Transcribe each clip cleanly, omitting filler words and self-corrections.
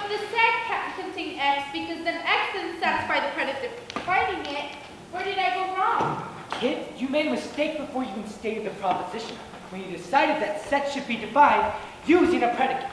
But the set can't contain X because then X doesn't satisfy the predicate defining it. Where did I go wrong? Kid, you made a mistake before you even stated the proposition. When you decided that set should be defined using a predicate.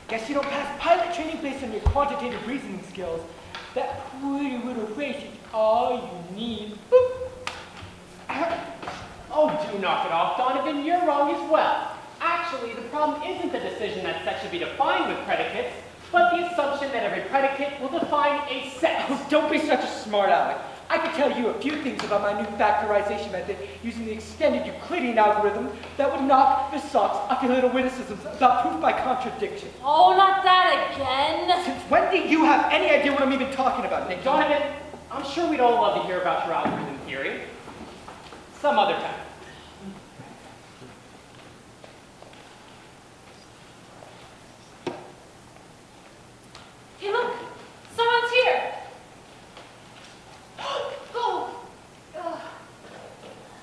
Guess you don't pass pilot training based on your quantitative reasoning skills. That pretty little phrase is all you need. Boop. Oh, do knock it off, Donovan. You're wrong as well. Actually, the problem isn't the decision that set should be defined with predicates, but the assumption that every predicate will define a set. Oh, don't be such a smart aleck. I could tell you a few things about my new factorization method using the extended Euclidean algorithm that would knock the socks off your little witticisms about proof by contradiction. Oh, not that again. Since when do you have any idea what I'm even talking about, Nick? Donovan, I'm sure we'd all love to hear about your algorithm theory. Some other time. Hey, look. Someone's here. Oh!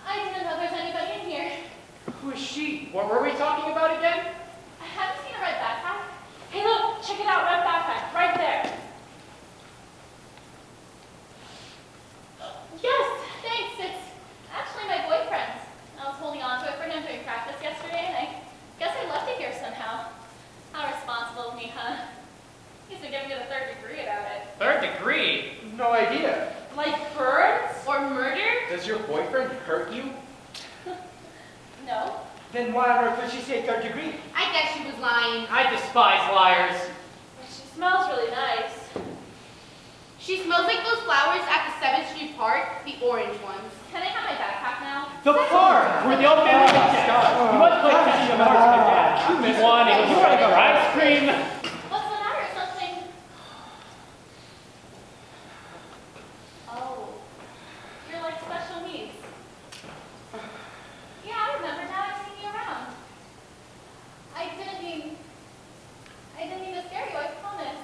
I didn't know there's anybody in here. Who is she? What were we talking about again? I haven't seen a red backpack. Hey, look. Check it out. Red backpack. Right there. Yes, thanks. It's actually my boyfriend's. I was holding on to it for him during practice yesterday, and I guess I left it here somehow. How responsible of me, huh? He's been giving me the 3rd degree about it. 3rd degree? No idea. Like birds? Or murder? Does your boyfriend hurt you? No. Then why on earth would she say 3rd degree? I guess she was lying. I despise liars. She smells really nice. She smells like those flowers at the 7th Street Park, the orange ones. Can I have my backpack now? The park, where the old family gets down. You must play catch the marks with your dad. You miss one, and you want your ice cream. What's the matter? Something? Oh, you're like special needs. Yeah, I remember now. I've seen you around. I didn't mean to scare you. I promise.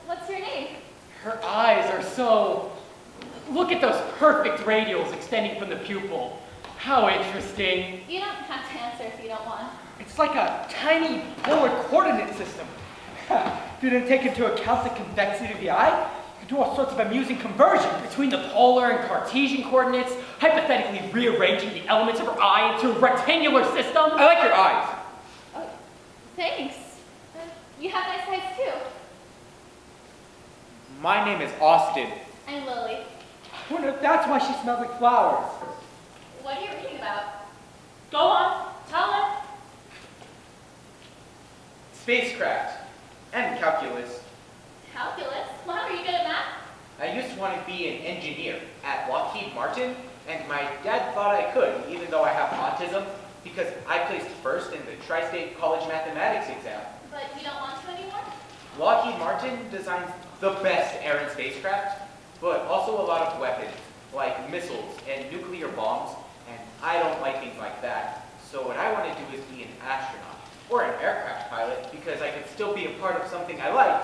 What's your name? Her eyes are so... Look at those perfect radials extending from the pupil. How interesting. You don't have to answer if you don't want. It's like a tiny polar coordinate system. If you didn't take into account the convexity of the eye, you could do all sorts of amusing conversions. Between the polar and Cartesian coordinates, hypothetically rearranging the elements of her eye into a rectangular system. I like your eyes. Oh, thanks. You have nice eyes too. My name is Austin. I'm Lily. I wonder if that's why she smells like flowers. What are you reading about? Go on. Tell her. Spacecraft. And calculus. Calculus? Wow, are you good at math? I used to want to be an engineer at Lockheed Martin, and my dad thought I could, even though I have autism, because I placed first in the Tri-State College Mathematics exam. But you don't want to anymore? Lockheed Martin designs the best air and spacecraft, but also a lot of weapons, like missiles and nuclear bombs, and I don't like things like that. So what I want to do is be an astronaut, or an aircraft pilot, because I could still be a part of something I like,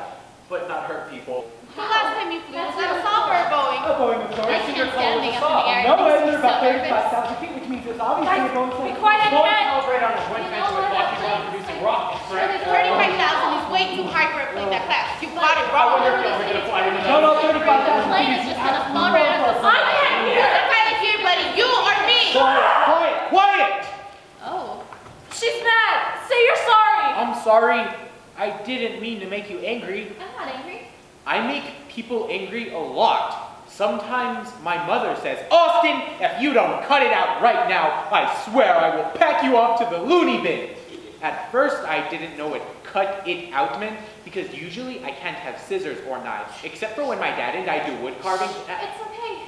but not hurt people. The last time you flew, was that a Saab or a Boeing? A Boeing, of I course. can't stand being up in the air. No It way, makes me they're about so nervous. 35,000 feet, which means there's obviously a Boeing Be flight. quiet Boeing again. calibrate on a joint venture with Lockheed Martin producing rockets, Sure, the correct? 35,000 is way too high for a plane that class. You got it I wrong. wonder if you're ever gonna fly into No, no, that. 35,000 The plane is just gonna fall right out of the I can't hear. Who's the pilot here, buddy? You or me? Quiet! Quiet! Oh. She's mad. Say you're sorry. I'm sorry. I didn't mean to make you angry. I'm not angry. I make people angry a lot. Sometimes my mother says, Austin, if you don't cut it out right now, I swear I will pack you off to the loony bin. At first, I didn't know what cut it out meant, because usually I can't have scissors or knives, except for when my dad and I do wood carving. It's okay.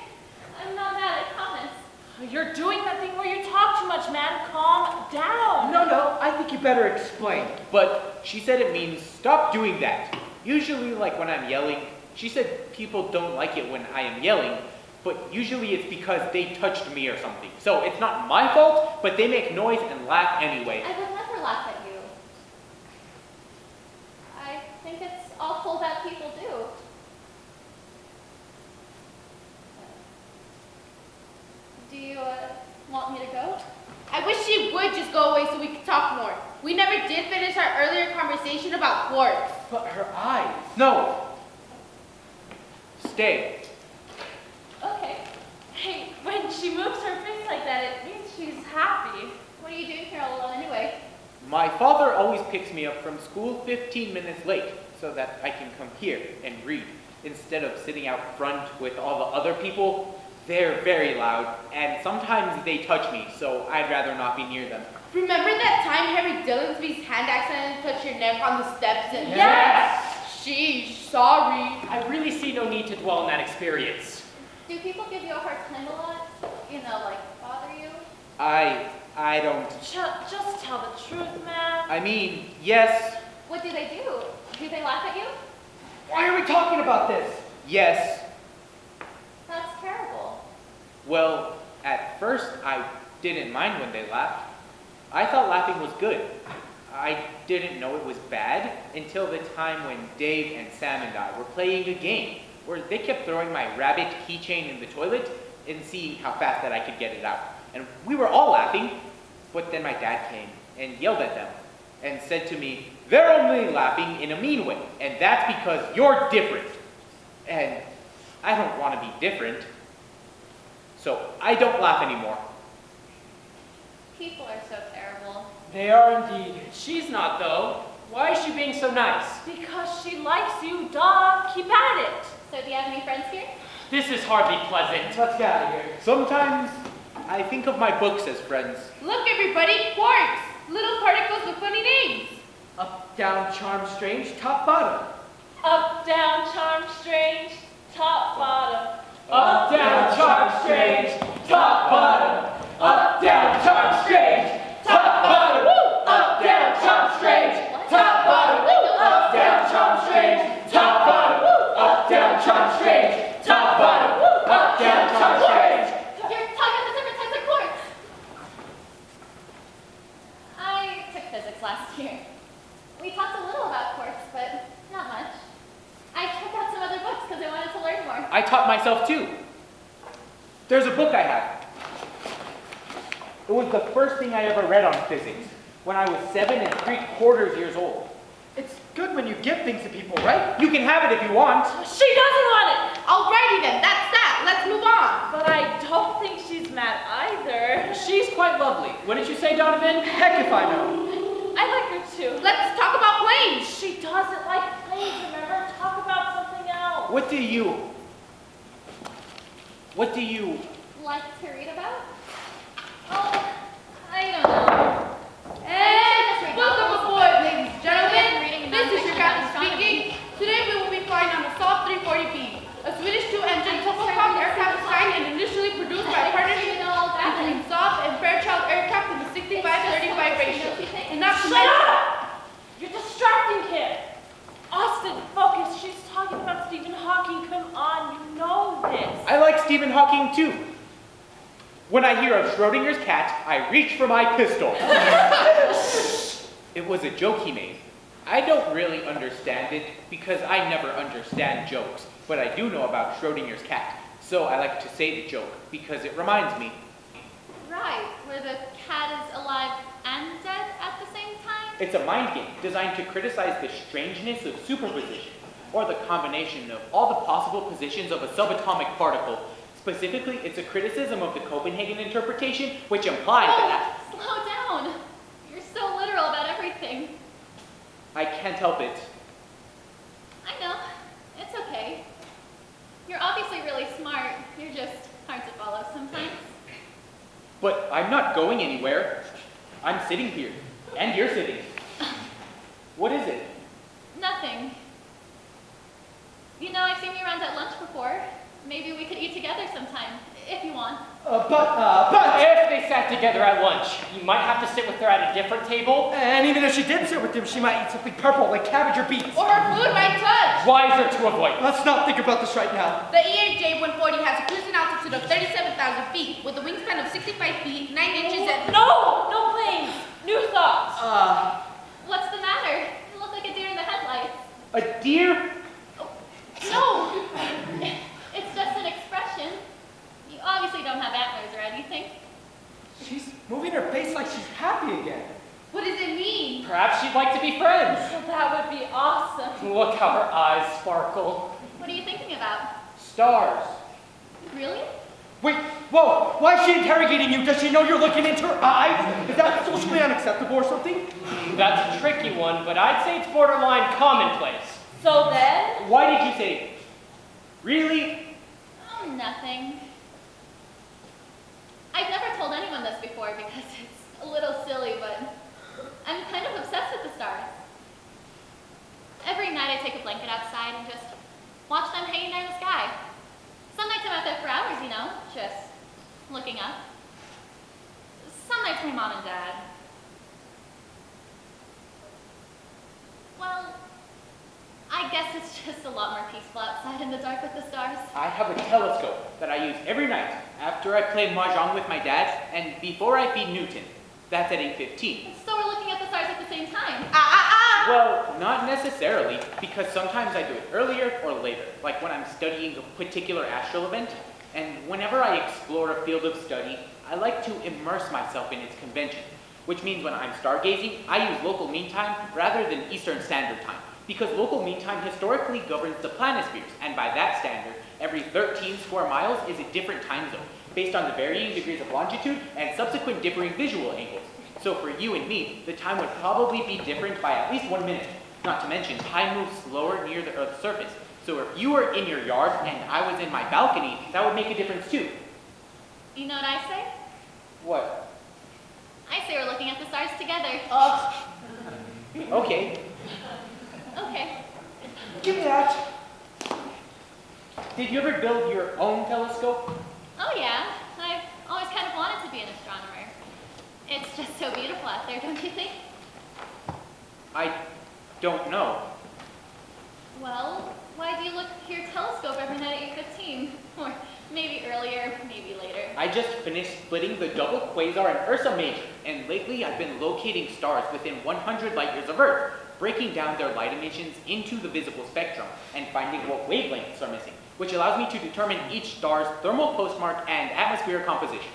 I'm not mad, I promise. You're doing that thing where you talk too much, man. Calm down. No, I think you better explain. But she said it means stop doing that. Usually, like when I'm yelling, she said people don't like it when I am yelling, but usually it's because they touched me or something. So it's not my fault, but they make noise and laugh anyway. I would never laugh at you. I think it's awful that people do. Do you want me to go? I wish she would just go away so we could talk more. We never did finish our earlier conversation about quarks. But her eyes. No. Stay. Okay. Hey, when she moves her face like that, it means she's happy. What are you doing here all alone anyway? My father always picks me up from school 15 minutes late so that I can come here and read instead of sitting out front with all the other people. They're very loud, and sometimes they touch me, so I'd rather not be near them. Remember that time Harry Dillonsby's hand accidentally touched your neck on the steps and... Yes! Sheesh, sorry. I really see no need to dwell on that experience. Do people give you a hard time a lot? You know, like bother you? I don't. Just tell the truth, man. I mean, yes, What do they do? Do they laugh at you? Why are we talking about this? yes. That's terrible. Well, at first I didn't mind when they laughed. I thought laughing was good. I didn't know it was bad until the time when Dave and Sam and I were playing a game where they kept throwing my rabbit keychain in the toilet and seeing how fast that I could get it out. And we were all laughing, but then my dad came and yelled at them and said to me, "They're only laughing in a mean way, and that's because you're different." And I don't want to be different, so I don't laugh anymore. People are so terrible. They are indeed. She's not, though. Why is she being so nice? Because she likes you, dog. Keep at it. So do you have any friends here? This is hardly pleasant. Let's get out of here. Sometimes I think of my books as friends. Look, everybody, quarks. Little particles with funny names. Up, down, charm, strange, top, bottom. Up, down, charm, strange, top, bottom. Up, down, charm, strange, top, bottom. Up, down, charm, strange, top, bottom. Up, down, charm, strange, top, bottom. Up, down, charm, strange, top, bottom. Up, down, charm, strange, top, bottom. Up, down, charm, strange. You're talking about the different types of quarks. I took physics last year. We talked a little about quarks, but not much. I checked out some other books because I wanted to learn more. I taught myself too. There's a book I have. It was the first thing I ever read on physics when I was 7 3/4 years old. It's good when you give things to people, right? You can have it if you want. She doesn't want it. Alrighty then, that's that. Let's move on. But I don't think she's mad either. She's quite lovely. What did you say, Donovan? Heck if I know. I like her too. Let's talk about planes. She doesn't like planes, remember? Talk about something else. What do you Like to read about? Oh, I don't know. And welcome aboard, ladies and Reading gentlemen. This is your nonfiction captain astronomy. speaking. Today we will be flying on a Saab 340B, a Swedish two-engine turboprop aircraft designed and initially produced by a partnership between Saab and Fairchild Aircraft in the 65-35 ratio. And not to Shut mention, up! You're distracting him. Austin, focus. She's talking about Stephen Hawking. Come on, you know this. I like Stephen Hawking too. When I hear of Schrodinger's cat, I reach for my pistol. It was a joke he made. I don't really understand it because I never understand jokes, but I do know about Schrodinger's cat. So I like to say the joke because it reminds me. Right, where the cat is alive and dead at the same time? It's a mind game designed to criticize the strangeness of superposition, or the combination of all the possible positions of a subatomic particle. Specifically, it's a criticism of the Copenhagen interpretation, which implies that Slow down. You're so literal about everything. I can't help it. I know. It's okay. You're obviously really smart. You're just hard to follow sometimes. But I'm not going anywhere. I'm sitting here, and you're sitting. What is it? Nothing. You know, I've seen you around at lunch before. Maybe we could eat together sometime, if you want. But, If they sat together at lunch, you might have to sit with her at a different table. and even if she did sit with him, she might eat something purple like cabbage or beets. or her food might touch. Wiser to avoid. Let's not think about this right now. The EAJ-140 has a cruising altitude of 37,000 feet with a wingspan of 65 feet, 9 inches at... No planes. New thoughts. What's the matter? You look like a deer in the headlights. A deer? No! It's just an expression. You obviously don't have antlers or anything. She's moving her face like she's happy again. What does it mean? Perhaps she'd like to be friends. Well, that would be awesome. Look how her eyes sparkle. What are you thinking about? Stars. Really? Wait, whoa, why is she interrogating you? Does she know you're looking into her eyes? Is that socially unacceptable or something? That's a tricky one, but I'd say it's borderline commonplace. So then, Why did you say, really? Oh, nothing. I've never told anyone this before because it's a little silly, but I'm kind of obsessed with the stars. Every night I take a blanket outside and just watch them hanging there in the sky. Some nights I'm out there for hours, you know, just looking up. Some nights my mom and dad. Well, I guess it's just a lot more peaceful outside in the dark with the stars. I have a telescope that I use every night after I play mahjong with my dad and before I feed Newton. That's at 8:15. So we're looking at the stars at the same time. Well, not necessarily, because sometimes I do it earlier or later, like when I'm studying a particular astral event. And whenever I explore a field of study, I like to immerse myself in its convention, which means when I'm stargazing, I use local mean time rather than Eastern Standard Time, because local mean time historically governs the planispheres, and by that standard, every 13 square miles is a different time zone, based on the varying degrees of longitude and subsequent differing visual angles. So for you and me, the time would probably be different by at least 1 minute. Not to mention, time moves slower near the Earth's surface. So if you were in your yard and I was in my balcony, that would make a difference too. You know what I say? What? I say we're looking at the stars together. Okay. Okay. Give me that. Did you ever build your own telescope? Oh yeah, I've always kind of wanted to be an astronomer. It's just so beautiful out there, don't you think? I don't know. Well, why do you look at your telescope every night at 8:15? Or maybe earlier, maybe later. I just finished splitting the double quasar and Ursa Major, and lately I've been locating stars within 100 light years of Earth, breaking down their light emissions into the visible spectrum, and finding what wavelengths are missing, which allows me to determine each star's thermal postmark and atmospheric composition.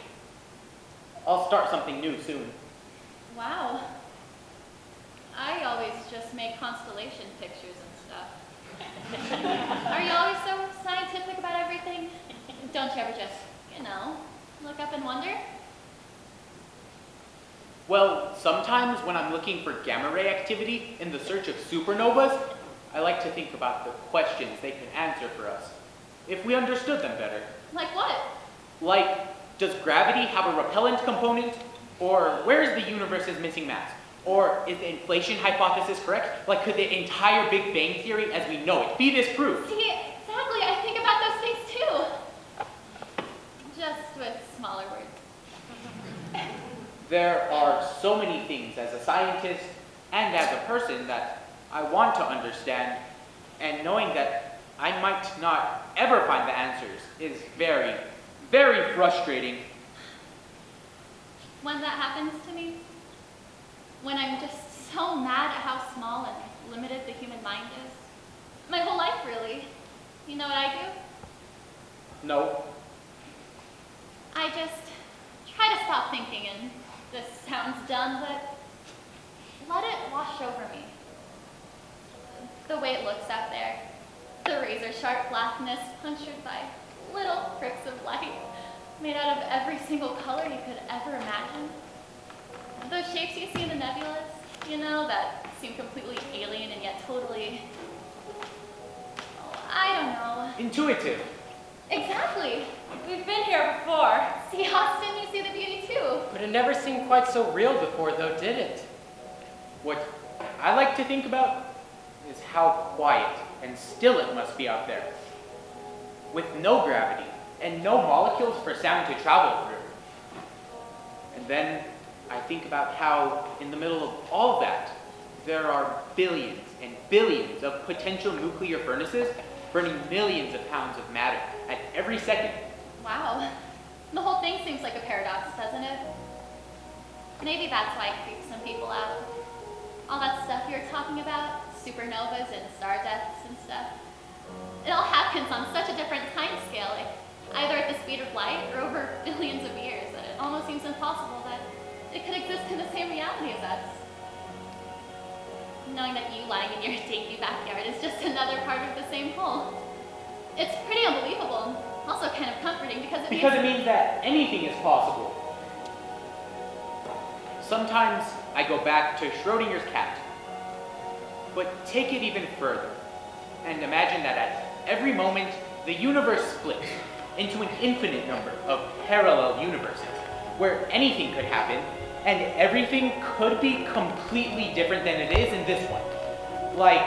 I'll start something new soon. Wow. I always just make constellation pictures and stuff. Are you always so scientific about everything? Don't you ever just, look up and wonder? Well, sometimes when I'm looking for gamma ray activity in the search of supernovas, I like to think about the questions they could answer for us, if we understood them better. Like what? Like, does gravity have a repellent component? Or where is the universe's missing mass? Or is the inflation hypothesis correct? Like, could the entire Big Bang Theory as we know it be disproved? See, exactly, I think about those things too. Just with smaller words. There are so many things as a scientist and as a person that I want to understand, and knowing that I might not ever find the answers is very, very frustrating. When that happens to me, when I'm just so mad at how small and limited the human mind is, my whole life really, you know what I do? No. I just try to stop thinking, and this sounds dumb, but let it wash over me. The way it looks out there, the razor-sharp blackness punctured by little pricks of light, made out of every single color you could ever imagine. Those shapes you see in the nebulas, that seem completely alien and yet totally, I don't know. Intuitive. Exactly. we've been here before. See, Austin, you see the beauty too. But it never seemed quite so real before, though, did it? What I like to think about is how quiet and still it must be out there, with no gravity and no molecules for sound to travel through. And then I think about how, in the middle of all that, there are billions and billions of potential nuclear furnaces burning millions of pounds of matter at every second. Wow. The whole thing seems like a paradox, doesn't it? Maybe that's why it creeps some people out. All that stuff you're talking about, supernovas and star deaths and stuff, it all happens on such a different time scale, like either at the speed of light or over billions of years, that it almost seems impossible that it could exist in the same reality as us. knowing that you lying in your dainty backyard is just another part of the same whole. It's pretty unbelievable, also kind of comforting because it means that anything is possible. Sometimes I go back to Schrodinger's cat. But take it even further, and imagine that at every moment, the universe splits into an infinite number of parallel universes, where anything could happen, and everything could be completely different than it is in this one. Like,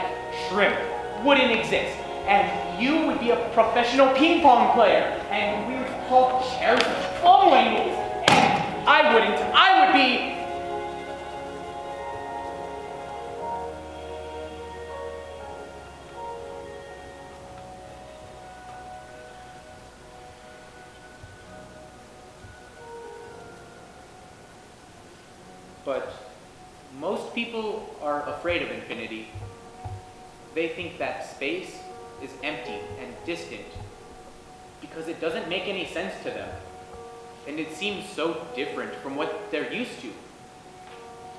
shrimp wouldn't exist, and you would be a professional ping pong player, and we would hold chairs and foam angles, and I would be... But most people are afraid of infinity. They think that space is empty and distant because it doesn't make any sense to them, and it seems so different from what they're used to.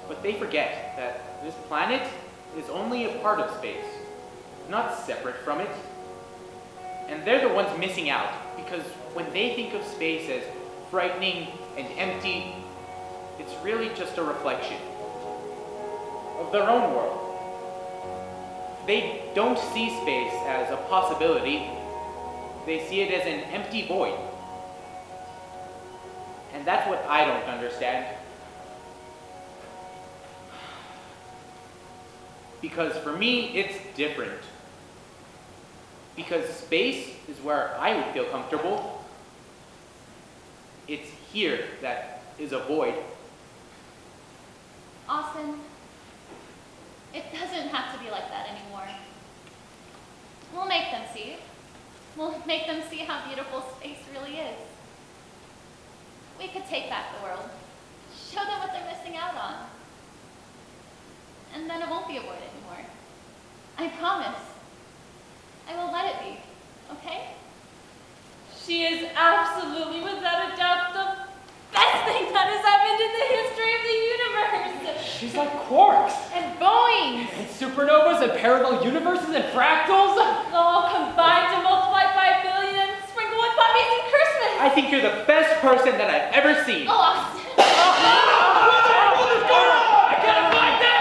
But they forget that this planet is only a part of space, not separate from it. And they're the ones missing out because when they think of space as frightening and empty, it's really just a reflection of their own world. They don't see space as a possibility. They see it as an empty void. And that's what I don't understand. Because for me, it's different. Because space is where I would feel comfortable. It's here that is a void. Austin, it doesn't have to be like that anymore. We'll make them see. We'll make them see how beautiful space really is. We could take back the world, show them what they're missing out on. And then it won't be a void anymore. I promise. I won't let it be, okay? She is absolutely, without a doubt, the best thing that has happened in the history of the universe. She's like quarks, And Boeing. and supernovas, and parallel universes, and fractals. All combined to multiply by a billion and sprinkle with puppies and Christmas. I think you're the best person that I've ever seen. Oh, Austin. I gotta find this!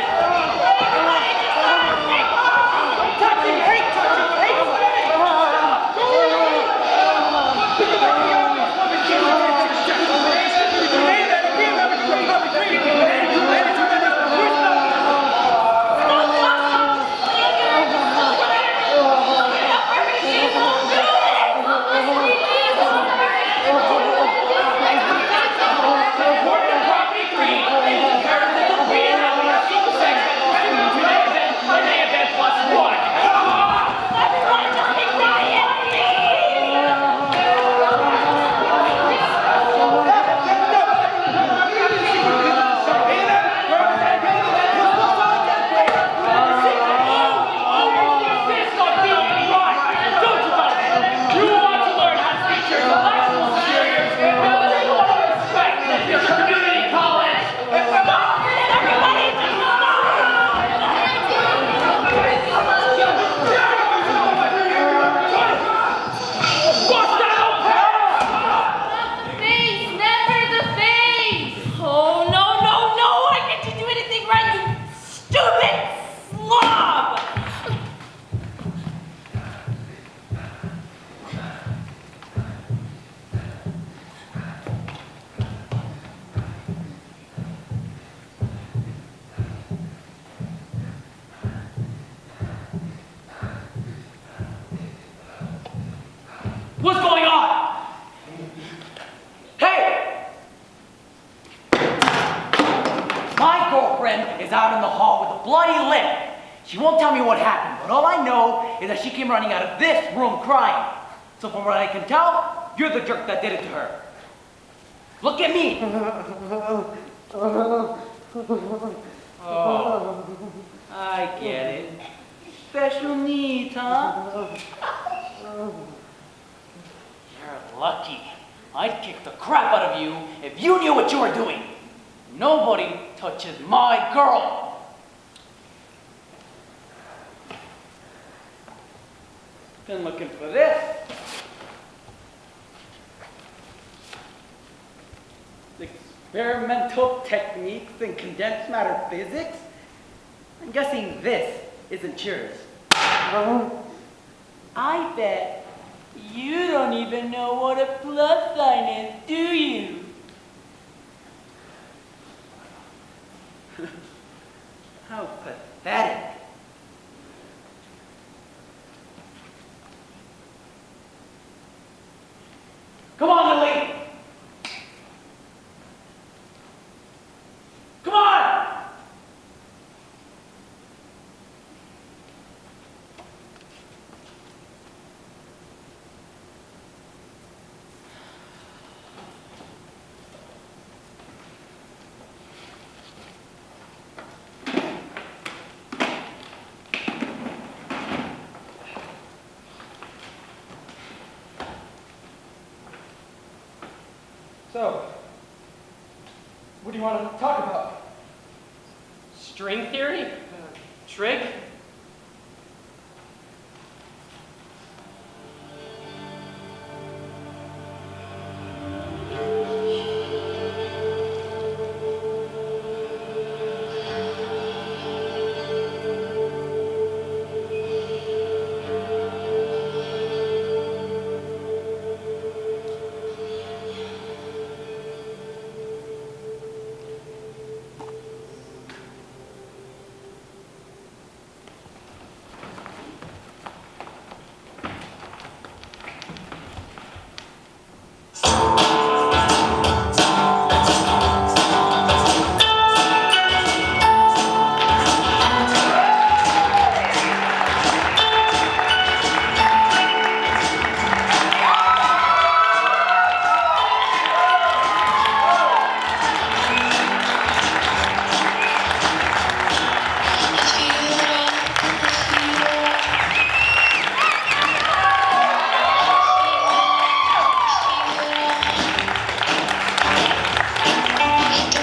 What's going on? Hey! My girlfriend is out in the hall with a bloody lip. She won't tell me what happened, but all I know is that she came running out of this room crying. So from what I can tell, you're the jerk that did it to her. Look at me. Oh, I get it. Special needs, huh? You're lucky. I'd kick the crap out of you if you knew what you were doing. Nobody touches my girl. Been looking for this. Experimental techniques in condensed matter physics? I'm guessing this isn't yours. I bet you don't even know what a plus sign is, do you? How pathetic. Come on, Lily! Come on! So, what do you want to talk about? String theory? Trig?